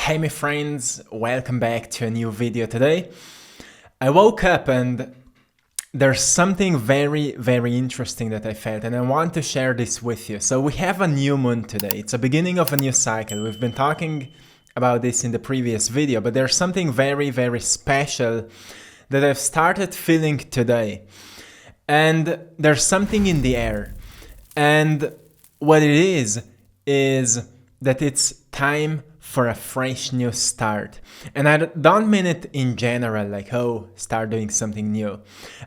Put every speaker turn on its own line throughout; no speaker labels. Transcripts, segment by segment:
Hey my friends, welcome back to a new video today. I woke up and there's something very interesting that I felt and I want to share this with you. So we have a new moon today. It's a beginning of a new cycle. We've been talking about this in the previous video, but there's something very special that I've started feeling today. And there's something in the air. And what it is that it's time for a fresh new start. And I don't mean it in general, like, oh, start doing something new.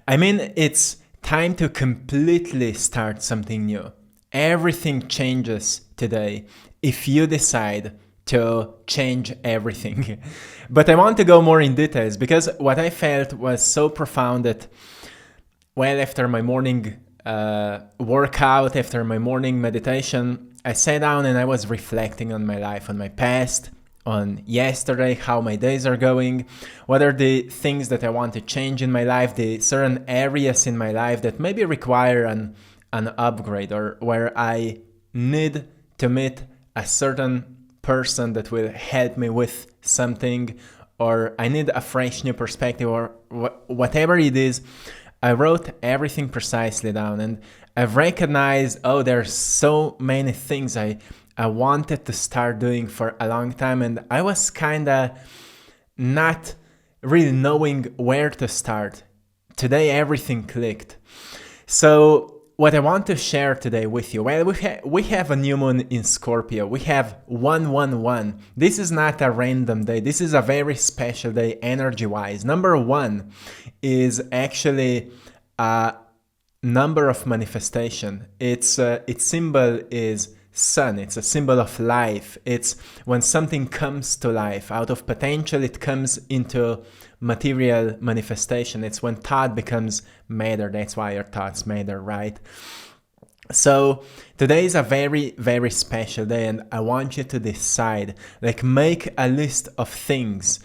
I mean, it's time to completely start something new. Everything changes today if you decide to change everything. But I want to go more in details because what I felt was so profound that, well, after my morning workout, after my morning meditation, I sat down and I was reflecting on my life, on my past, on yesterday, how my days are going, what are the things that I want to change in my life, the certain areas in my life that maybe require an upgrade, or where I need to meet a certain person that will help me with something, or I need a fresh new perspective, or whatever it is. I wrote everything precisely down and I've recognized, oh, there's so many things I wanted to start doing for a long time, and I was kind of not really knowing where to start. Today everything clicked. So what I want to share today with you, well, we have a new moon in Scorpio. We have 111. This is not a random day. This is a very special day energy-wise. Number 1 is actually a number of manifestation. Its symbol is sun. It's a symbol of life. It's when something comes to life. Out of potential, it comes into material manifestation. It's when thought becomes matter. That's why your thoughts matter, right? So today is a very special day, and I want you to decide, like, make a list of things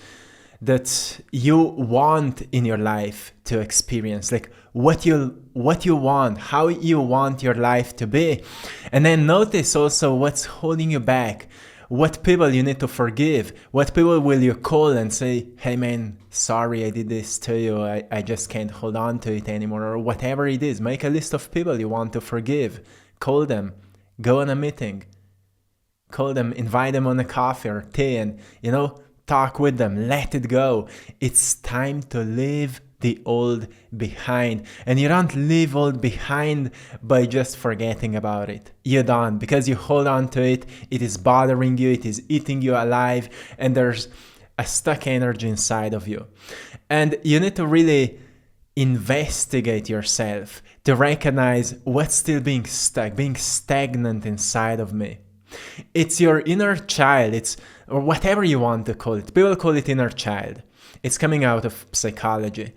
that you want in your life to experience, like what you want, how you want your life to be. And then notice also what's holding you back, what people you need to forgive, what people will you call and say, hey man, sorry I did this to you, I just can't hold on to it anymore, or whatever it is. Make a list of people you want to forgive, call them, go on a meeting, call them, invite them on a coffee or tea, and talk with them, let it go. It's time to leave the old behind. And you don't leave old behind by just forgetting about it. You don't, because you hold on to it. It is bothering you. It is eating you alive. And there's a stuck energy inside of you. And you need to really investigate yourself to recognize what's still being stuck, being stagnant inside of me. It's your inner child, or whatever you want to call it. People call it inner child. It's coming out of psychology.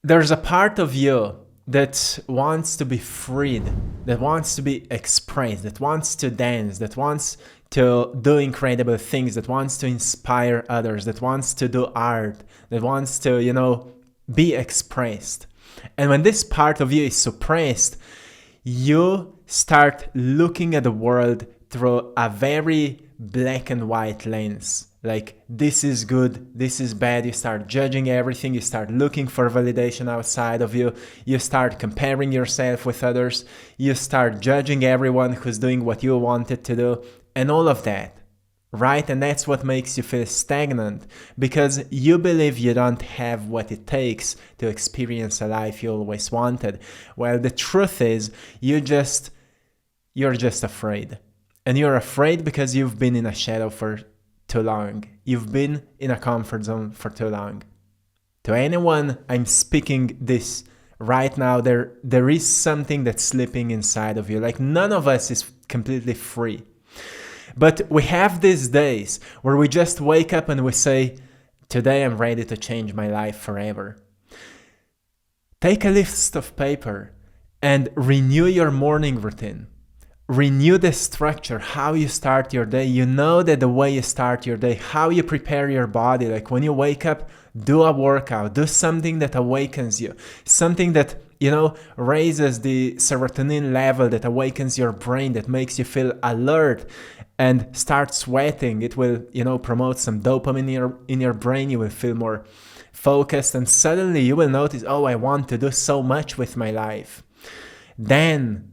There's a part of you that wants to be freed, that wants to be expressed, that wants to dance, that wants to do incredible things, that wants to inspire others, that wants to do art, that wants to, be expressed. And when this part of you is suppressed, you start looking at the world through a very black and white lens. Like, this is good, this is bad. You start judging everything. You start looking for validation outside of you. You start comparing yourself with others. You start judging everyone who's doing what you wanted to do, and all of that, right? And that's what makes you feel stagnant, because you believe you don't have what it takes to experience a life you always wanted. Well, the truth is, you're just afraid. And you're afraid because you've been in a shadow for too long. You've been in a comfort zone for too long. To anyone I'm speaking this right now, there is something that's slipping inside of you. Like, none of us is completely free. But we have these days where we just wake up and we say, today I'm ready to change my life forever. Take a list of paper and renew your morning routine. Renew the structure, how you start your day. You know that the way you start your day, how you prepare your body, like when you wake up, do a workout, do something that awakens you, something that, raises the serotonin level, that awakens your brain, that makes you feel alert. and start sweating. It will, promote some dopamine in your brain. You will feel more focused, and suddenly you will notice, oh, I want to do so much with my life. Then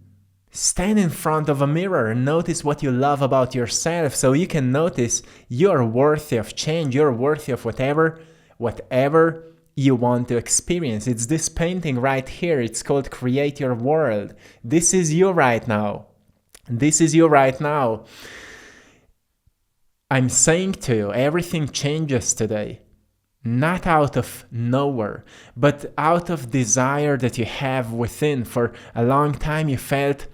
stand in front of a mirror and notice what you love about yourself, so you can notice you're worthy of change. You're worthy of whatever you want to experience. It's this painting right here. It's called Create Your World. This is you right now. This is you right now. I'm saying to you, everything changes today. Not out of nowhere, but out of desire that you have within. For a long time you felt,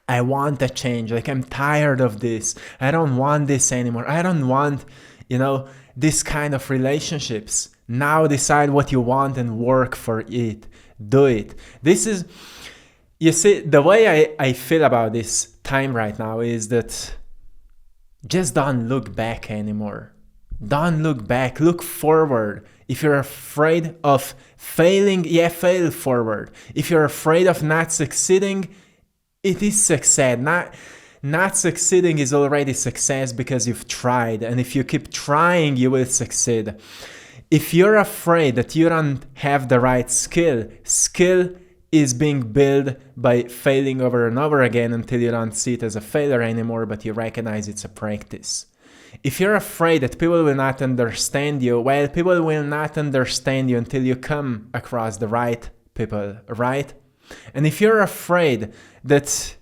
I want a change. Like, I'm tired of this. I don't want this anymore. I don't want, this kind of relationships. Now decide what you want and work for it. Do it. This is, you see, the way I feel about this time right now is that just don't look back anymore. Don't look back. Look forward. If you're afraid of failing, fail forward. If you're afraid of not succeeding, it is success. Not succeeding is already success because you've tried. And if you keep trying, you will succeed. If you're afraid that you don't have the right skill is being built by failing over and over again until you don't see it as a failure anymore, but you recognize it's a practice. If you're afraid that people will not understand you, well, people will not understand you until you come across the right people, right? And if you're afraid that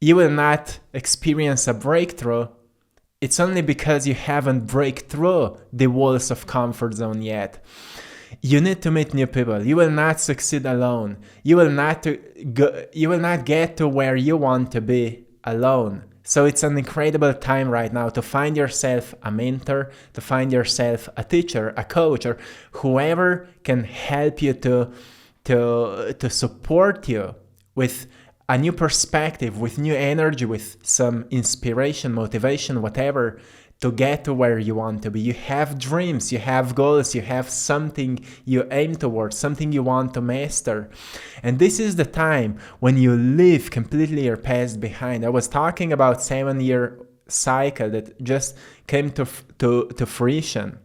you will not experience a breakthrough, it's only because you haven't break through the walls of comfort zone yet. You need to meet new people. You will not succeed alone. You will not get to where you want to be alone. So it's an incredible time right now to find yourself a mentor, to find yourself a teacher, a coach, or whoever can help you to support you with a new perspective, with new energy, with some inspiration, motivation, whatever, to get to where you want to be. You have dreams, you have goals, you have something you aim towards, something you want to master. And this is the time when you leave completely your past behind. I was talking about 7-year cycle that just came to fruition.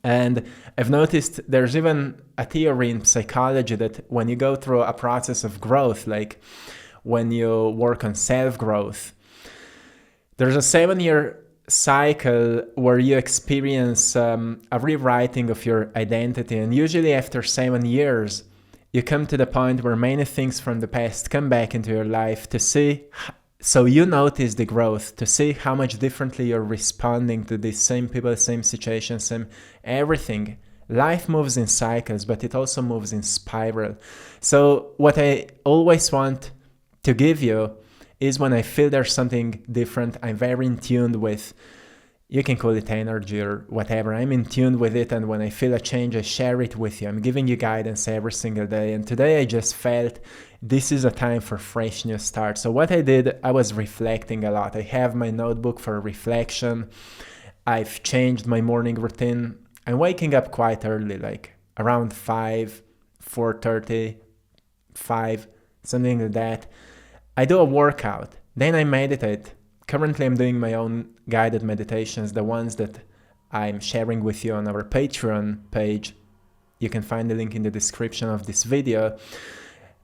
And I've noticed there's even a theory in psychology that when you go through a process of growth, like when you work on self-growth, there's a 7-year cycle where you experience a rewriting of your identity. And usually after 7 years, you come to the point where many things from the past come back into your life to see. So you notice the growth, to see how much differently you're responding to the same people, same situations, same everything. Life moves in cycles, but it also moves in spiral. So what I always want to give you is when I feel there's something different, I'm very in tune with, you can call it energy or whatever, I'm in tune with it, and when I feel a change, I share it with you. I'm giving you guidance every single day, and today I just felt this is a time for fresh new start. So what I did, I was reflecting a lot. I have my notebook for reflection. I've changed my morning routine. I'm waking up quite early, like around 5, 4:30, 5, something like that. I do a workout, then I meditate. Currently I'm doing my own guided meditations, the ones that I'm sharing with you on our Patreon page. You can find the link in the description of this video.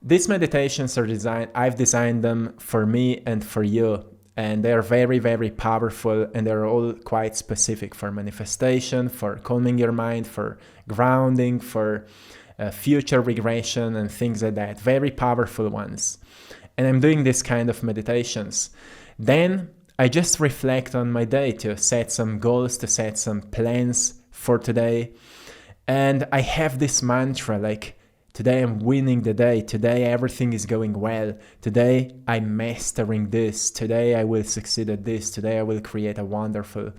These meditations are I've designed them for me and for you, and they're very, very powerful, and they're all quite specific for manifestation, for calming your mind, for grounding, for future regression and things like that. Very powerful ones. And I'm doing this kind of meditations. Then I just reflect on my day to set some goals, to set some plans for today. And I have this mantra like, today I'm winning the day. Today everything is going well. Today I'm mastering this. Today I will succeed at this. Today I will create a wonderful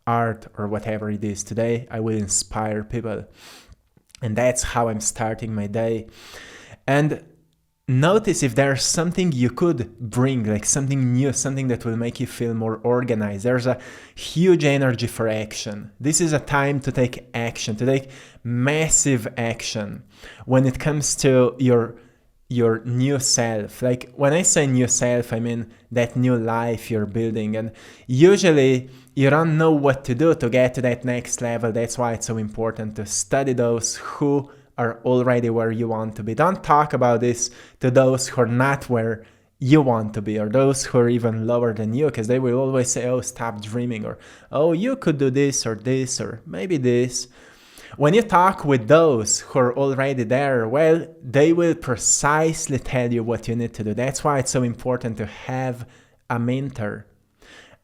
art or whatever it is. Today I will inspire people. And that's how I'm starting my day. And notice if there's something you could bring, like something new, something that will make you feel more organized. There's a huge energy for action. This is a time to take action, to take massive action when it comes to your your new self. Like when I say new self, I mean that new life you're building. And usually you don't know what to do to get to that next level. That's why it's so important to study those who are already where you want to be. Don't talk about this to those who are not where you want to be, or those who are even lower than you, because they will always say, oh, stop dreaming, or oh, you could do this, or maybe this. When you talk with those who are already there, well, they will precisely tell you what you need to do. That's why it's so important to have a mentor.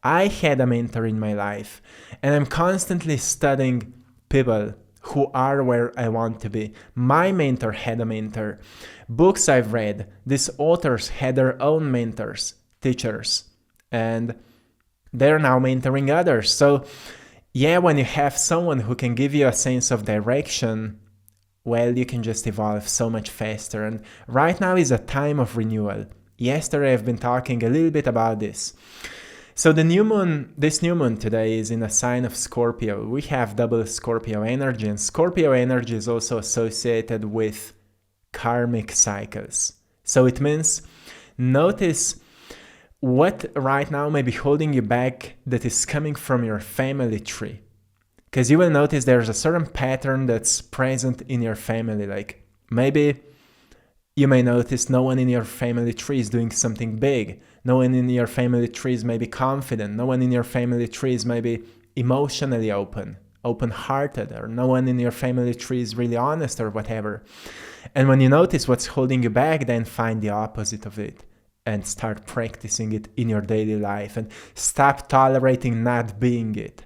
I had a mentor in my life, and I'm constantly studying people who are where I want to be. My mentor had a mentor. Books I've read, these authors had their own mentors, teachers, and they're now mentoring others. So yeah, when you have someone who can give you a sense of direction, well, you can just evolve so much faster. And right now is a time of renewal. Yesterday I've been talking a little bit about this. So this new moon today is in a sign of Scorpio. We have double Scorpio energy, and Scorpio energy is also associated with karmic cycles. So it means notice what right now may be holding you back that is coming from your family tree. Because you will notice there's a certain pattern that's present in your family. Like maybe you may notice no one in your family tree is doing something big. No one in your family tree is maybe confident. No one in your family tree is maybe emotionally open-hearted, or no one in your family tree is really honest or whatever. And when you notice what's holding you back, then find the opposite of it and start practicing it in your daily life, and stop tolerating not being it.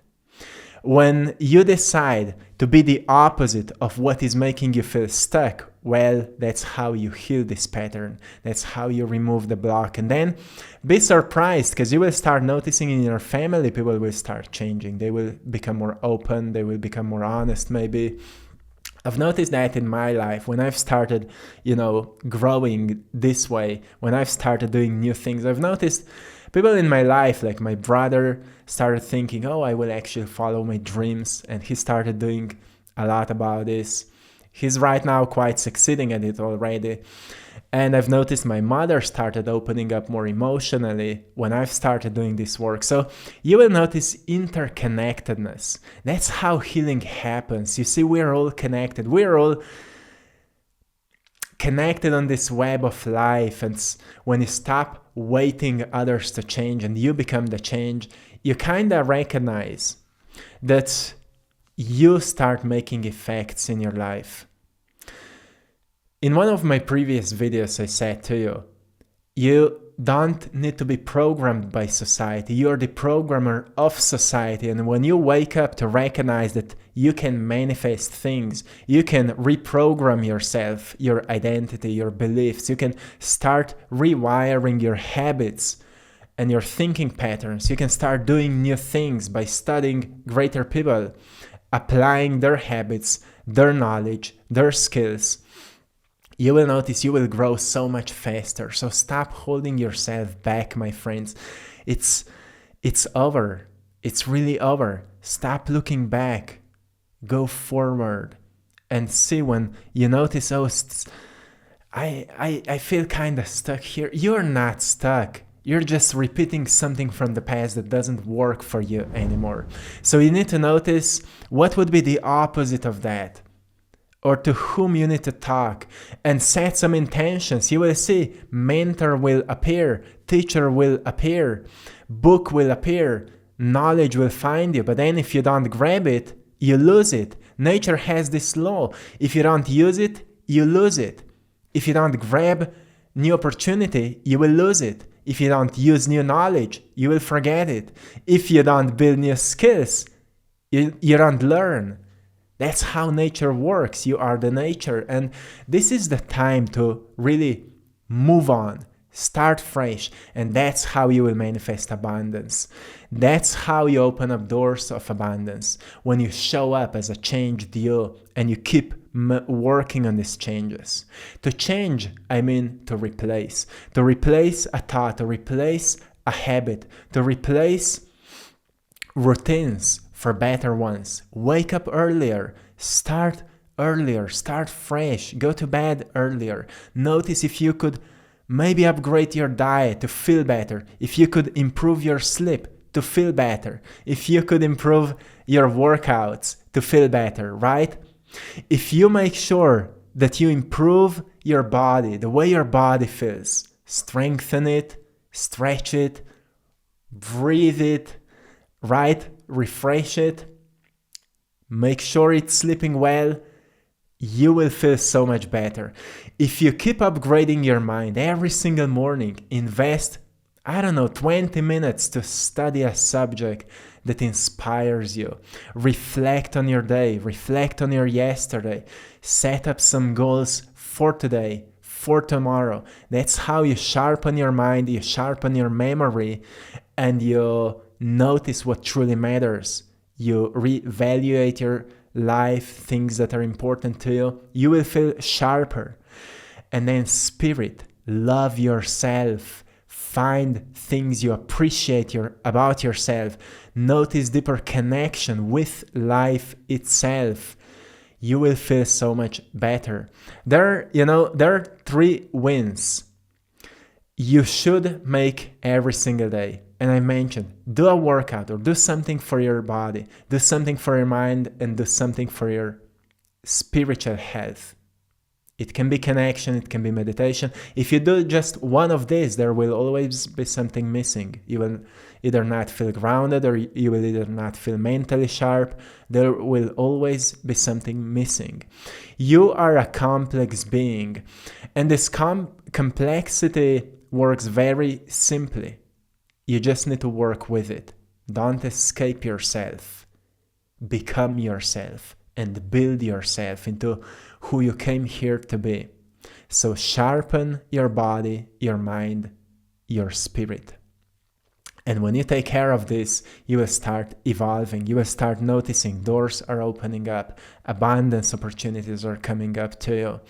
When you decide to be the opposite of what is making you feel stuck, well, that's how you heal this pattern. That's how you remove the block. And then be surprised, because you will start noticing in your family, people will start changing. They will become more open. They will become more honest, maybe. I've noticed that in my life when I've started, growing this way, when I've started doing new things, I've noticed people in my life, like my brother, started thinking, oh, I will actually follow my dreams. And he started doing a lot about this. He's right now quite succeeding at it already. And I've noticed my mother started opening up more emotionally when I've started doing this work. So you will notice interconnectedness. That's how healing happens. You see, we're all connected. We're all connected on this web of life. And when you stop waiting others to change and you become the change, you kind of recognize that you start making effects in your life. In one of my previous videos, I said to you, you don't need to be programmed by society. You're the programmer of society. And when you wake up to recognize that you can manifest things, you can reprogram yourself, your identity, your beliefs, you can start rewiring your habits and your thinking patterns. You can start doing new things by studying greater people, applying their habits, their knowledge, their skills. You will notice you will grow so much faster. So stop holding yourself back, my friends. It's over. It's really over. Stop looking back. Go forward and see when you notice, oh, I feel kind of stuck here. You're not stuck. You're just repeating something from the past that doesn't work for you anymore. So you need to notice what would be the opposite of that, or to whom you need to talk, and set some intentions. You will see mentor will appear, teacher will appear, book will appear, knowledge will find you. But then if you don't grab it, you lose it. Nature has this law. If you don't use it, you lose it. If you don't grab new opportunity, you will lose it. If you don't use new knowledge, you will forget it. If you don't build new skills, you don't learn. That's how nature works. You are the nature. And this is the time to really move on, start fresh. And that's how you will manifest abundance. That's how you open up doors of abundance. When you show up as a changed you and you keep working on these changes. To change, I mean to replace. To replace a thought, to replace a habit, to replace routines for better ones. Wake up earlier. Start earlier, start fresh, go to bed earlier. Notice if you could maybe upgrade your diet to feel better, if you could improve your sleep to feel better, if you could improve your workouts to feel better, right? If you make sure that you improve your body, the way your body feels, strengthen it, stretch it, breathe it, right? Refresh it, make sure it's sleeping well, you will feel so much better. If you keep upgrading your mind every single morning, invest, 20 minutes to study a subject that inspires you. Reflect on your day, reflect on your yesterday, set up some goals for today, for tomorrow. That's how you sharpen your mind, you sharpen your memory, and you notice what truly matters. You reevaluate your life, things that are important to you. You will feel sharper. And then spirit, love yourself. Find things you appreciate about yourself. Notice deeper connection with life itself. You will feel so much better. There are 3 wins you should make every single day. And I mentioned, do a workout or do something for your body, do something for your mind, and do something for your spiritual health. It can be connection, it can be meditation. If you do just one of these, there will always be something missing. You will either not feel grounded, or you will either not feel mentally sharp. There will always be something missing. You are a complex being, and this complexity works very simply. You just need to work with it. Don't escape yourself. Become yourself and build yourself into who you came here to be. So sharpen your body, your mind, your spirit. And when you take care of this, you will start evolving. You will start noticing doors are opening up. Abundance opportunities are coming up to you.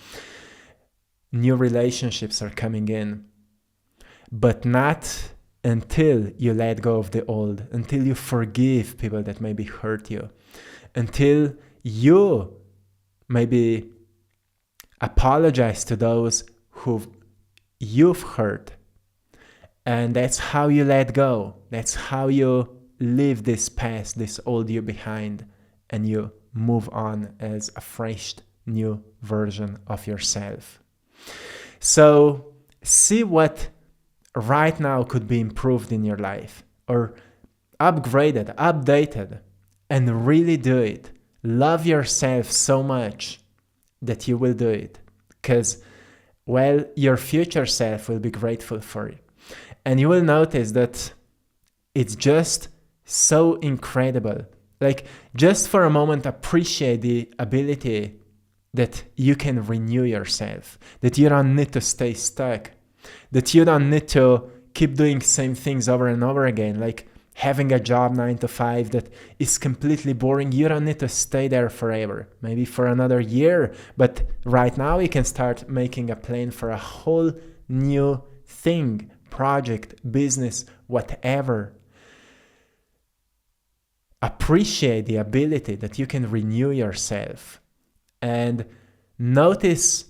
New relationships are coming in. But not until you let go of the old, until you forgive people that maybe hurt you, until you maybe apologize to those who you've hurt. And that's how you let go. That's how you leave this past, this old you behind, and you move on as a fresh, new version of yourself. So see what right now could be improved in your life, or upgraded, updated, and really do it. Love yourself so much that you will do it, because, well, your future self will be grateful for you. And you will notice that it's just so incredible. Like, just for a moment, appreciate the ability that you can renew yourself, that you don't need to stay stuck, that you don't need to keep doing same things over and over again, like having a job 9 to 5 that is completely boring. You don't need to stay there forever, maybe for another year, but right now you can start making a plan for a whole new thing, project, business, whatever. Appreciate the ability that you can renew yourself, and notice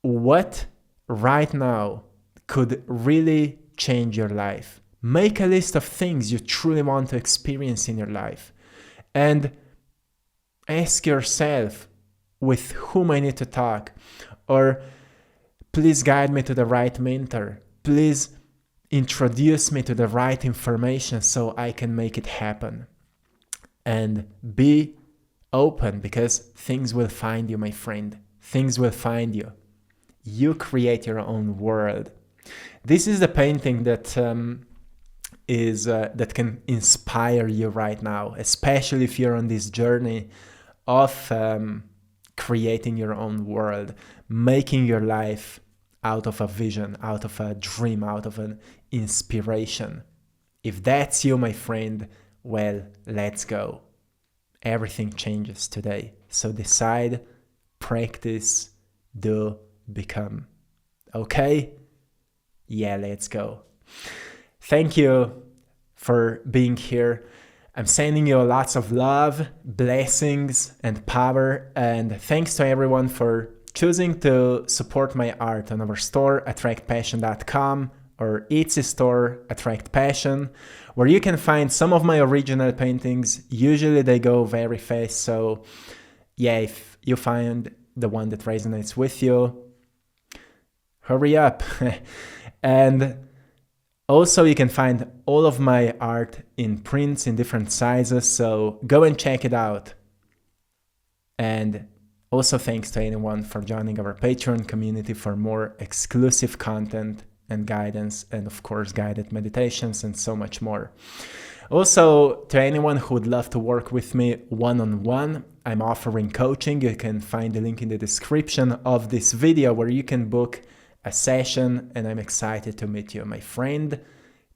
what right now could really change your life. Make a list of things you truly want to experience in your life, and ask yourself, with whom I need to talk, or please guide me to the right mentor. Please introduce me to the right information so I can make it happen. And be open, because things will find you, my friend. Things will find you. You create your own world. This is the painting that that can inspire you right now, especially if you're on this journey of creating your own world, making your life out of a vision, out of a dream, out of an inspiration. If that's you, my friend, well, let's go. Everything changes today. So decide, practice, do, become. Okay? Yeah, let's go. Thank you for being here. I'm sending you lots of love, blessings, and power. And thanks to everyone for choosing to support my art on our store, AttractPassion.com, or Etsy store, AttractPassion, where you can find some of my original paintings. Usually they go very fast, so yeah, if you find the one that resonates with you, hurry up. And also, you can find all of my art in prints in different sizes, so go and check it out. And also thanks to anyone for joining our Patreon community for more exclusive content and guidance, and of course guided meditations and so much more. Also, to anyone who would love to work with me one-on-one, I'm offering coaching. You can find the link in the description of this video where you can book a session, and I'm excited to meet you, my friend.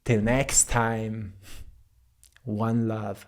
Till next time, one love.